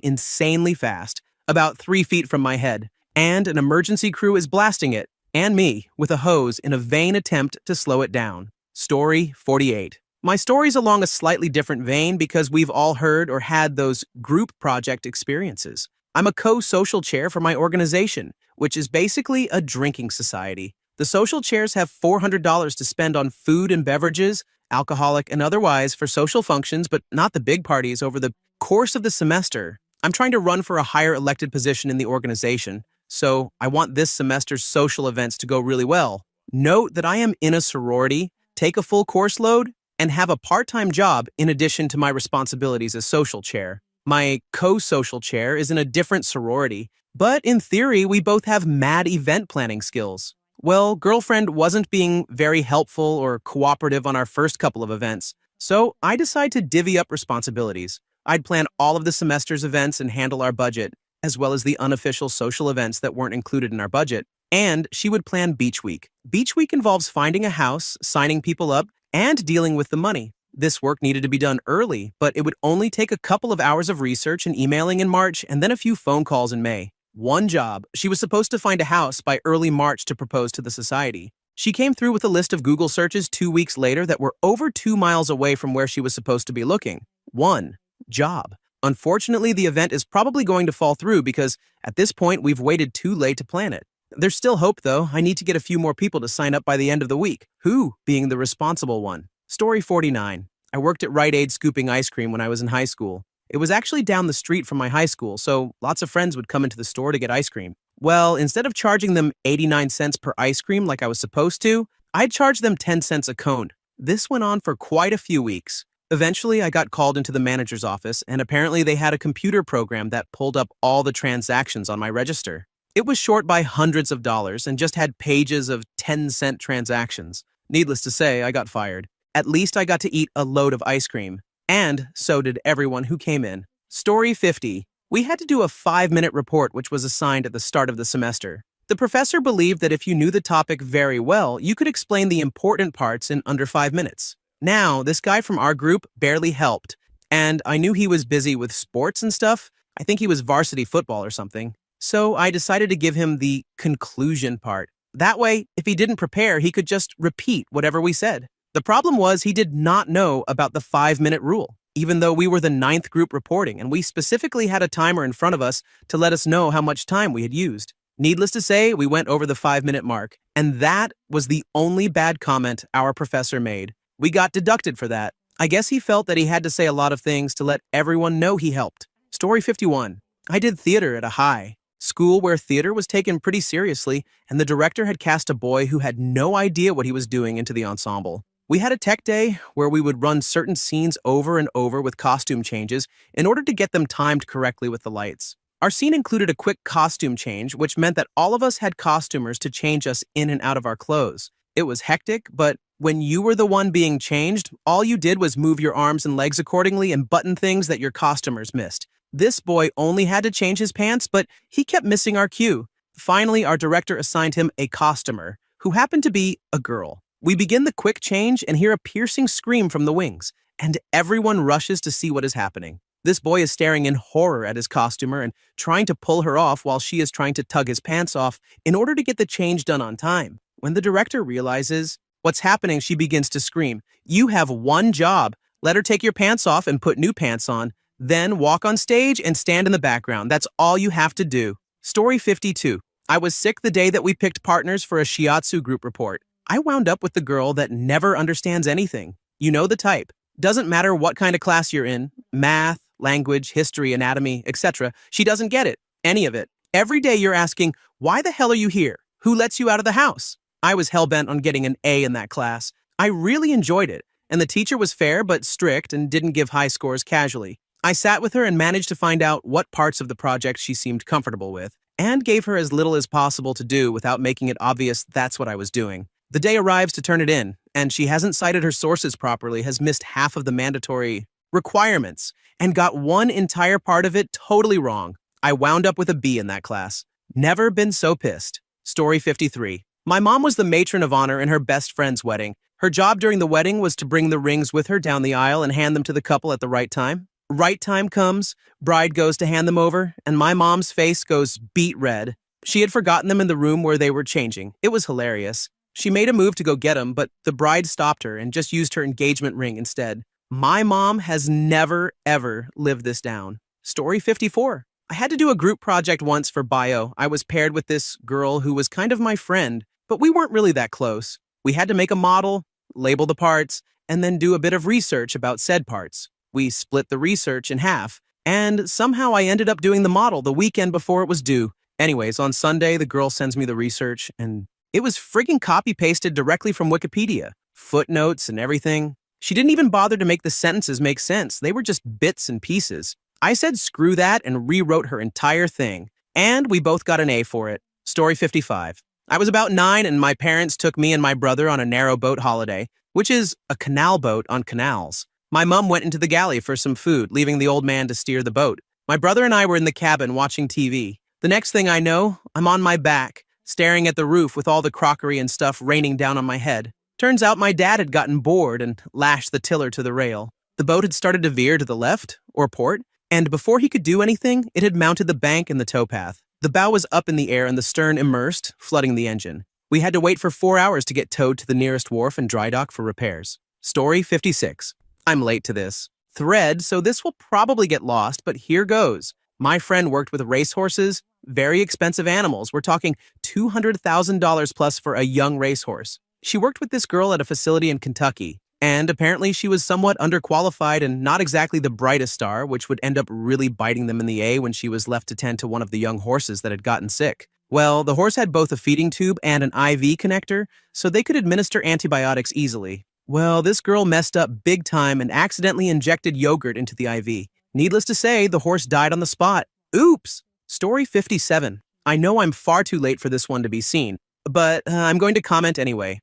insanely fast. about 3 feet from my head, and an emergency crew is blasting it, and me, with a hose in a vain attempt to slow it down. Story 48. My story's along a slightly different vein because we've all heard or had those group project experiences. I'm a co-social chair for my organization, which is basically a drinking society. The social chairs have $400 to spend on food and beverages, alcoholic and otherwise, for social functions, but not the big parties over the course of the semester. I'm trying to run for a higher elected position in the organization, so I want this semester's social events to go really well. Note that I am in a sorority, take a full course load, and have a part-time job in addition to my responsibilities as social chair. My co-social chair is in a different sorority, but in theory, we both have mad event planning skills. Well, girlfriend wasn't being very helpful or cooperative on our first couple of events, so I decided to divvy up responsibilities. I'd plan all of the semester's events and handle our budget, as well as the unofficial social events that weren't included in our budget, and she would plan Beach Week. Beach Week involves finding a house, signing people up, and dealing with the money. This work needed to be done early, but it would only take a couple of hours of research and emailing in March and then a few phone calls in May. One job, she was supposed to find a house by early March to propose to the society. She came through with a list of Google searches 2 weeks later that were over 2 miles away from where she was supposed to be looking. One job. Unfortunately, the event is probably going to fall through because at this point we've waited too late to plan it. There's still hope though. I need to get a few more people to sign up by the end of the week. Who being the responsible one? Story 49. I worked at Rite Aid scooping ice cream when I was in high school. It was actually down the street from my high school, so lots of friends would come into the store to get ice cream. Well, instead of charging them 89 cents per ice cream like I was supposed to, I'd charge them 10 cents a cone. This went on for quite a few weeks. Eventually, I got called into the manager's office, and apparently they had a computer program that pulled up all the transactions on my register. It was short by hundreds of dollars and just had pages of 10-cent transactions. Needless to say, I got fired. At least I got to eat a load of ice cream. And so did everyone who came in. Story 50. We had to do a 5-minute report which was assigned at the start of the semester. The professor believed that if you knew the topic very well, you could explain the important parts in under 5 minutes. Now, this guy from our group barely helped, and I knew he was busy with sports and stuff. I think he was varsity football or something. So I decided to give him the conclusion part. That way, if he didn't prepare, he could just repeat whatever we said. The problem was he did not know about the 5-minute rule, even though we were the 9th group reporting and we specifically had a timer in front of us to let us know how much time we had used. Needless to say, we went over the 5-minute mark, and that was the only bad comment our professor made. We got deducted for that. I guess he felt that he had to say a lot of things to let everyone know he helped. Story 51. I did theater at a high school where theater was taken pretty seriously, and the director had cast a boy who had no idea what he was doing into the ensemble. We had a tech day where we would run certain scenes over and over with costume changes in order to get them timed correctly with the lights. Our scene included a quick costume change, which meant that all of us had costumers to change us in and out of our clothes. It was hectic, but when you were the one being changed, all you did was move your arms and legs accordingly and button things that your costumers missed. This boy only had to change his pants, but he kept missing our cue. Finally, our director assigned him a costumer, who happened to be a girl. We begin the quick change and hear a piercing scream from the wings, and everyone rushes to see what is happening. This boy is staring in horror at his costumer and trying to pull her off while she is trying to tug his pants off in order to get the change done on time. When the director realizes what's happening, she begins to scream, "You have one job. Let her take your pants off and put new pants on. Then walk on stage and stand in the background. That's all you have to do." Story 52. I was sick the day that we picked partners for a shiatsu group report. I wound up with the girl that never understands anything. You know the type. Doesn't matter what kind of class you're in, math, language, history, anatomy, etc. She doesn't get it, any of it. Every day you're asking, "Why the hell are you here? Who lets you out of the house?" I was hell-bent on getting an A in that class. I really enjoyed it, and the teacher was fair but strict and didn't give high scores casually. I sat with her and managed to find out what parts of the project she seemed comfortable with, and gave her as little as possible to do without making it obvious that's what I was doing. The day arrives to turn it in, and she hasn't cited her sources properly, has missed half of the mandatory requirements, and got one entire part of it totally wrong. I wound up with a B in that class. Never been so pissed. Story 53. My mom was the matron of honor in her best friend's wedding. Her job during the wedding was to bring the rings with her down the aisle and hand them to the couple at the right time. Right time comes, bride goes to hand them over, and my mom's face goes beet red. She had forgotten them in the room where they were changing. It was hilarious. She made a move to go get them, but the bride stopped her and just used her engagement ring instead. My mom has never, ever lived this down. Story 54. I had to do a group project once for bio. I was paired with this girl who was kind of my friend, but we weren't really that close. We had to make a model, label the parts, and then do a bit of research about said parts. We split the research in half, and somehow I ended up doing the model the weekend before it was due. Anyways, on Sunday, the girl sends me the research, and it was friggin' copy-pasted directly from Wikipedia. Footnotes and everything. She didn't even bother to make the sentences make sense. They were just bits and pieces. I said screw that and rewrote her entire thing. And we both got an A for it. Story 55. I was about 9 and my parents took me and my brother on a narrow boat holiday, which is a canal boat on canals. My mom went into the galley for some food, leaving the old man to steer the boat. My brother and I were in the cabin watching TV. The next thing I know, I'm on my back, staring at the roof with all the crockery and stuff raining down on my head. Turns out my dad had gotten bored and lashed the tiller to the rail. The boat had started to veer to the left, or port, and before he could do anything, it had mounted the bank and the towpath. The bow was up in the air and the stern immersed, flooding the engine. We had to wait for 4 hours to get towed to the nearest wharf and dry dock for repairs. Story 56. I'm late to this thread, so this will probably get lost, but here goes. My friend worked with racehorses, very expensive animals. We're talking $200,000 plus for a young racehorse. She worked with this girl at a facility in Kentucky, and apparently she was somewhat underqualified and not exactly the brightest star, which would end up really biting them in the A when she was left to tend to one of the young horses that had gotten sick. Well, the horse had both a feeding tube and an IV connector, so they could administer antibiotics easily. Well, this girl messed up big time and accidentally injected yogurt into the IV. Needless to say, the horse died on the spot. Oops! Story 57. I know I'm far too late for this one to be seen, but I'm going to comment anyway.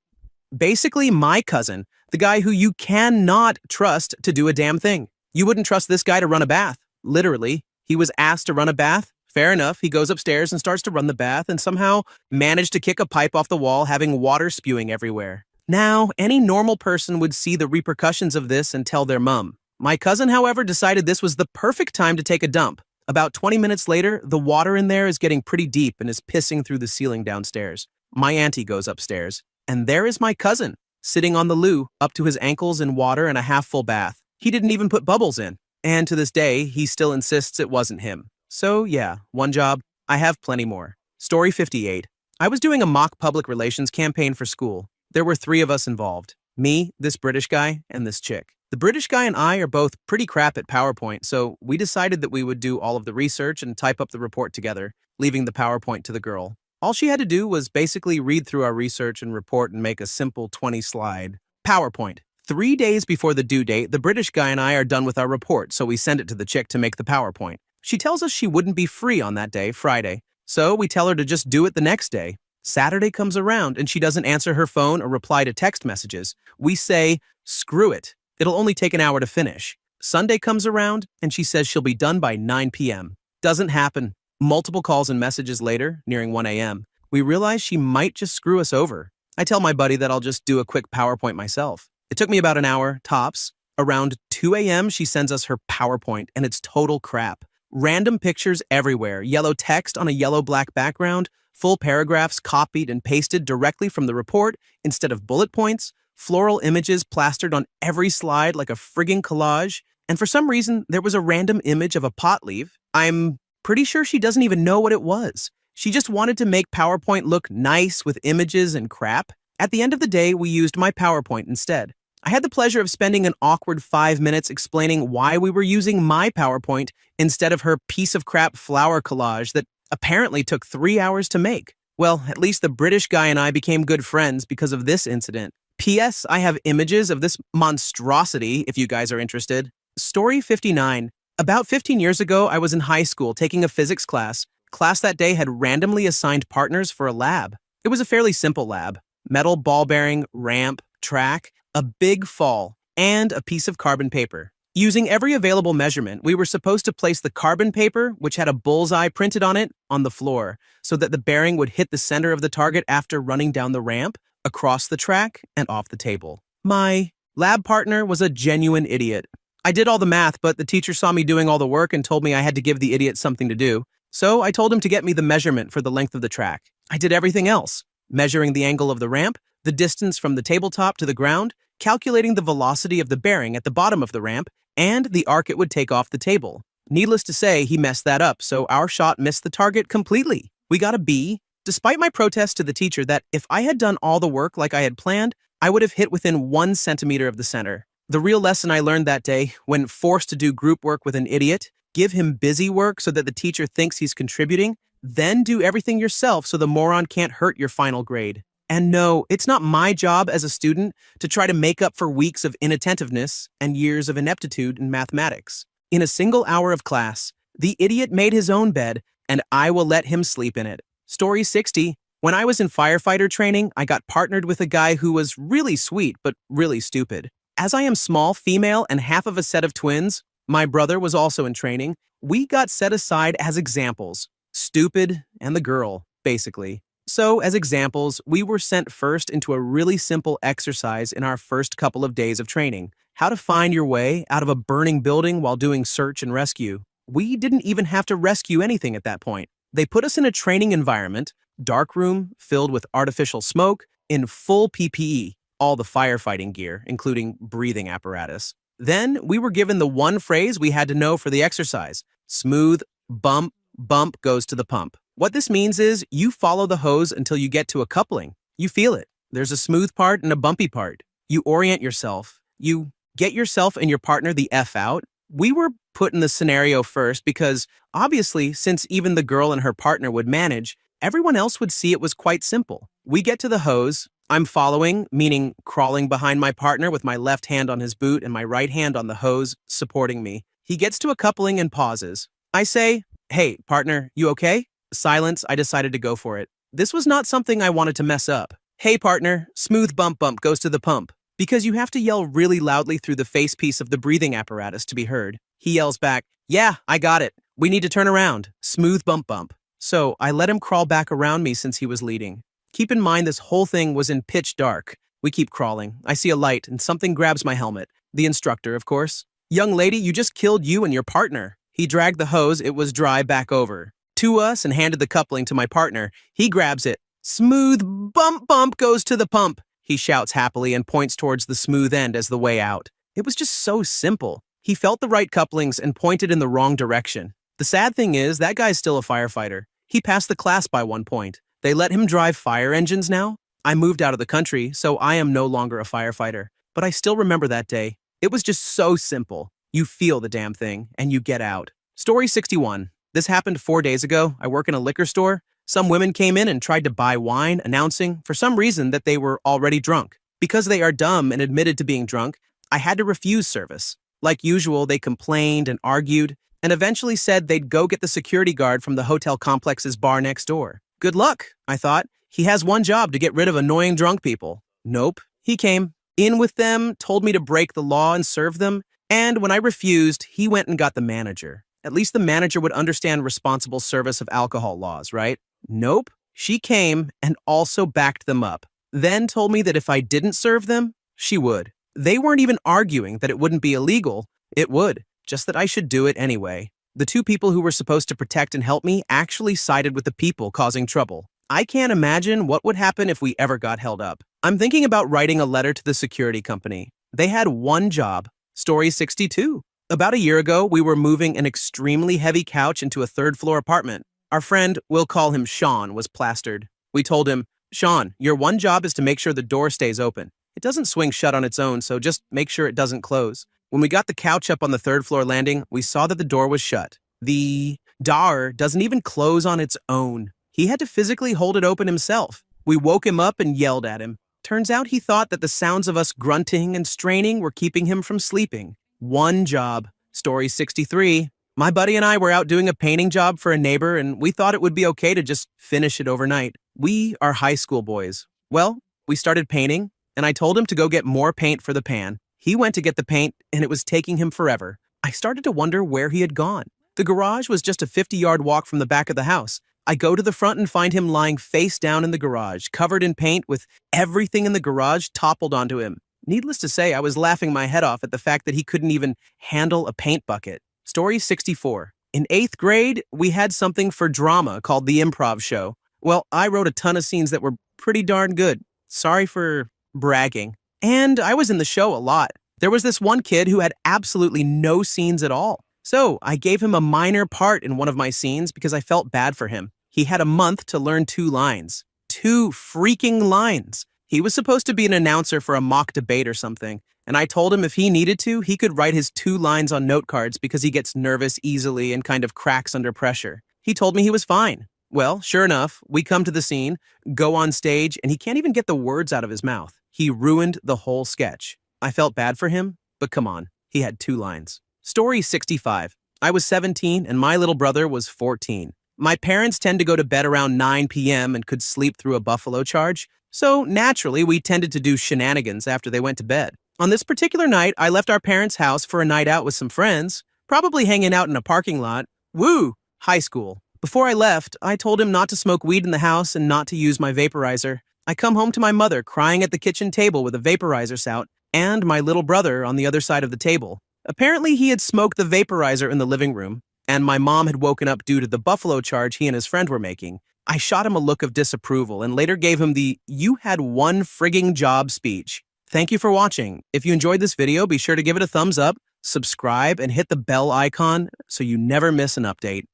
Basically, my cousin, the guy who you cannot trust to do a damn thing. You wouldn't trust this guy to run a bath. Literally. He was asked to run a bath. Fair enough, he goes upstairs and starts to run the bath and somehow managed to kick a pipe off the wall, having water spewing everywhere. Now, any normal person would see the repercussions of this and tell their mom. My cousin, however, decided this was the perfect time to take a dump. About 20 minutes later, the water in there is getting pretty deep and is pissing through the ceiling downstairs. My auntie goes upstairs, and there is my cousin, sitting on the loo, up to his ankles in water in a half-full bath. He didn't even put bubbles in. And to this day, he still insists it wasn't him. So yeah, one job. I have plenty more. Story 58. I was doing a mock public relations campaign for school. There were 3 of us involved. Me, this British guy, and this chick. The British guy and I are both pretty crap at PowerPoint, so we decided that we would do all of the research and type up the report together, leaving the PowerPoint to the girl. All she had to do was basically read through our research and report and make a simple 20-slide PowerPoint. 3 days before the due date, the British guy and I are done with our report, so we send it to the chick to make the PowerPoint. She tells us she wouldn't be free on that day, Friday, so we tell her to just do it the next day. Saturday comes around and she doesn't answer her phone or reply to text messages. We say, screw it. It'll only take an hour to finish. Sunday comes around and she says she'll be done by 9 p.m. Doesn't happen. Multiple calls and messages later, nearing 1 a.m., we realize she might just screw us over. I tell my buddy that I'll just do a quick PowerPoint myself. It took me about an hour, tops. Around 2 a.m., she sends us her PowerPoint and it's total crap. Random pictures everywhere, yellow text on a yellow-black background, full paragraphs copied and pasted directly from the report instead of bullet points, floral images plastered on every slide like a frigging collage, and for some reason, there was a random image of a pot leaf. I'm pretty sure she doesn't even know what it was. She just wanted to make PowerPoint look nice with images and crap. At the end of the day, we used my PowerPoint instead. I had the pleasure of spending an awkward 5 minutes explaining why we were using my PowerPoint instead of her piece of crap flower collage that apparently took 3 hours to make. Well, at least the British guy and I became good friends because of this incident. P.S. I have images of this monstrosity if you guys are interested. Story 59. About 15 years ago, I was in high school taking a physics class. Class that day had randomly assigned partners for a lab. It was a fairly simple lab. Metal ball bearing, ramp, track, a big fall, and a piece of carbon paper. Using every available measurement, we were supposed to place the carbon paper, which had a bullseye printed on it, on the floor, so that the bearing would hit the center of the target after running down the ramp, across the track, and off the table. My lab partner was a genuine idiot. I did all the math, but the teacher saw me doing all the work and told me I had to give the idiot something to do. So I told him to get me the measurement for the length of the track. I did everything else, measuring the angle of the ramp, the distance from the tabletop to the ground, calculating the velocity of the bearing at the bottom of the ramp, and the arc it would take off the table. Needless to say, he messed that up, so our shot missed the target completely. We got a B, despite my protest to the teacher that if I had done all the work like I had planned, I would have hit within 1 centimeter of the center. The real lesson I learned that day, when forced to do group work with an idiot, give him busy work so that the teacher thinks he's contributing, then do everything yourself so the moron can't hurt your final grade. And no, it's not my job as a student to try to make up for weeks of inattentiveness and years of ineptitude in mathematics. In a single hour of class, the idiot made his own bed, and I will let him sleep in it. Story 60. When I was in firefighter training, I got partnered with a guy who was really sweet but really stupid. As I am small, female, and half of a set of twins, my brother was also in training, we got set aside as examples. Stupid and the girl, basically. So, as examples, we were sent first into a really simple exercise in our first couple of days of training. How to find your way out of a burning building while doing search and rescue. We didn't even have to rescue anything at that point. They put us in a training environment, dark room filled with artificial smoke, in full PPE, all the firefighting gear, including breathing apparatus. Then we were given the one phrase we had to know for the exercise. Smooth, bump, bump goes to the pump. What this means is you follow the hose until you get to a coupling. You feel it. There's a smooth part and a bumpy part. You orient yourself. You get yourself and your partner the F out. We were put in the scenario first because, obviously, since even the girl and her partner would manage, everyone else would see it was quite simple. We get to the hose. I'm following, meaning crawling behind my partner with my left hand on his boot and my right hand on the hose, supporting me. He gets to a coupling and pauses. I say, "Hey, partner, you okay?" Silence, I decided to go for it. This was not something I wanted to mess up. "Hey, partner, smooth bump bump goes to the pump." Because you have to yell really loudly through the facepiece of the breathing apparatus to be heard. He yells back, "Yeah, I got it. We need to turn around. Smooth bump bump." So I let him crawl back around me since he was leading. Keep in mind this whole thing was in pitch dark. We keep crawling. I see a light and something grabs my helmet. The instructor, of course. "Young lady, you just killed you and your partner." He dragged the hose, it was dry, back over to us and handed the coupling to my partner. He grabs it. "Smooth bump bump goes to the pump," he shouts happily and points towards the smooth end as the way out. It was just so simple. He felt the right couplings and pointed in the wrong direction. The sad thing is, that guy's still a firefighter. He passed the class by 1 point. They let him drive fire engines now? I moved out of the country, so I am no longer a firefighter. But I still remember that day. It was just so simple. You feel the damn thing, and you get out. Story 61. This happened 4 days ago. I work in a liquor store. Some women came in and tried to buy wine, announcing, for some reason, that they were already drunk. Because they are dumb and admitted to being drunk, I had to refuse service. Like usual, they complained and argued, and eventually said they'd go get the security guard from the hotel complex's bar next door. Good luck, I thought. He has one job, to get rid of annoying drunk people. Nope. He came in with them, told me to break the law and serve them, and when I refused, he went and got the manager. At least the manager would understand responsible service of alcohol laws, right? Nope. She came and also backed them up. Then told me that if I didn't serve them, she would. They weren't even arguing that it wouldn't be illegal. It would, just that I should do it anyway. The two people who were supposed to protect and help me actually sided with the people causing trouble. I can't imagine what would happen if we ever got held up. I'm thinking about writing a letter to the security company. They had one job. Story 62. About a year ago, we were moving an extremely heavy couch into a third-floor apartment. Our friend, we'll call him Sean, was plastered. We told him, "Sean, your one job is to make sure the door stays open. It doesn't swing shut on its own, so just make sure it doesn't close." When we got the couch up on the third-floor landing, we saw that the door was shut. The door doesn't even close on its own. He had to physically hold it open himself. We woke him up and yelled at him. Turns out he thought that the sounds of us grunting and straining were keeping him from sleeping. One job. Story 63. My buddy and I were out doing a painting job for a neighbor, and we thought it would be okay to just finish it overnight. We are high school boys. Well, we started painting, and I told him to go get more paint for the pan. He went to get the paint, and it was taking him forever. I started to wonder where he had gone. The garage was just a 50-yard walk from the back of the house. I go to the front and find him lying face down in the garage, covered in paint with everything in the garage toppled onto him. Needless to say, I was laughing my head off at the fact that he couldn't even handle a paint bucket. Story 64. In 8th grade, we had something for drama called the improv show. Well, I wrote a ton of scenes that were pretty darn good. Sorry for bragging. And I was in the show a lot. There was this one kid who had absolutely no scenes at all. So I gave him a minor part in one of my scenes because I felt bad for him. He had a month to learn 2 lines. 2 freaking lines. He was supposed to be an announcer for a mock debate or something, and I told him if he needed to, he could write his 2 lines on note cards because he gets nervous easily and kind of cracks under pressure. He told me he was fine. Well, sure enough, we come to the scene, go on stage, and he can't even get the words out of his mouth. He ruined the whole sketch. I felt bad for him, but come on, he had 2 lines. Story 65. I was 17 and my little brother was 14. My parents tend to go to bed around 9 p.m. and could sleep through a buffalo charge, so naturally we tended to do shenanigans after they went to bed. On this particular night, I left our parents' house for a night out with some friends, probably hanging out in a parking lot. Woo! High school. Before I left, I told him not to smoke weed in the house and not to use my vaporizer. I come home to my mother crying at the kitchen table with a vaporizer spout and my little brother on the other side of the table. Apparently, he had smoked the vaporizer in the living room, and my mom had woken up due to the buffalo charge he and his friend were making. I shot him a look of disapproval and later gave him the "you had one frigging job" speech. Thank you for watching. If you enjoyed this video, be sure to give it a thumbs up, subscribe, and hit the bell icon so you never miss an update.